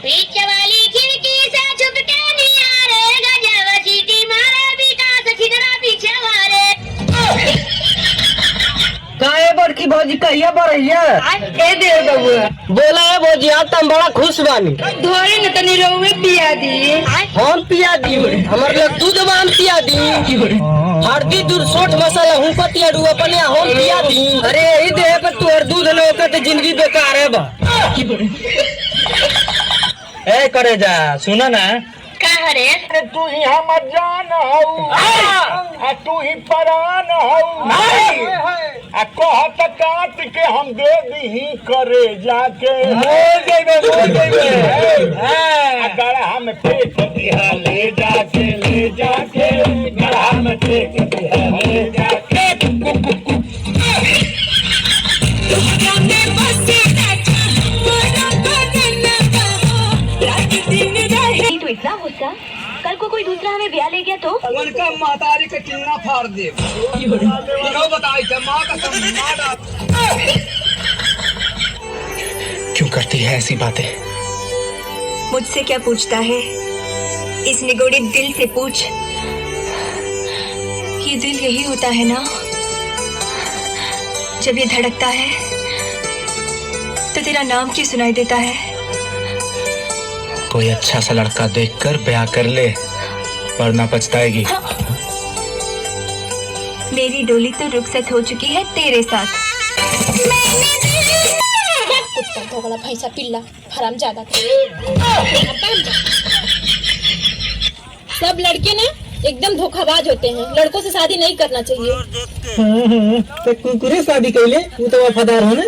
पीछे वाली खिड़की से छुप के निहारे, गजब सीटी मारे विकास खिजरा पीछे वाले। काहे बड़की भौजी कहिया बढ़िया ए दे बबुआ बोला है भौजी आज तुम बड़ा खुश बानी। धोरे न तनी रोवे पिया दी। हम पिया दी हमारे लोग दूध हम पिया दी हल्दी दूध सोट मसाला हूँ पतिया डू अपने हम पिया दी। अरे यही दे पर तू और दूध न होकर तो जिंदगी बेकार है बा। ए करे जा सुना ना कहा रे? अरे तू ही हमर जान हऊ, तू ही परान हऊ। कहत काट के हम दे दी करे जाके गढ़ा में फेंक दिया ले जाके गढ़ा में फेंक दिया ले जाके। तो इतना गुस्सा, कल को कोई दूसरा हमें ब्याह ले गया तो उनका मातारी का टीना फाड़ दे। क्यों करती है ऐसी बातें? मुझसे क्या पूछता है? इस निगोड़े दिल से पूछ। ये दिल यही होता है ना, जब ये धड़कता है तो तेरा नाम क्यों सुनाई देता है? कोई अच्छा सा लड़का देखकर ब्याह कर ले वरना पछताएगी। मेरी डोली तो रुखसत हो चुकी है तेरे साथ। कुत्ता भोगड़ा भैंसा पिल्ला हराम ज्यादा। सब लड़के ना एकदम धोखाबाज होते हैं, लड़कों से शादी नहीं करना चाहिए। तो कुकुरे शादी कैले वो तो वफादार हो ना।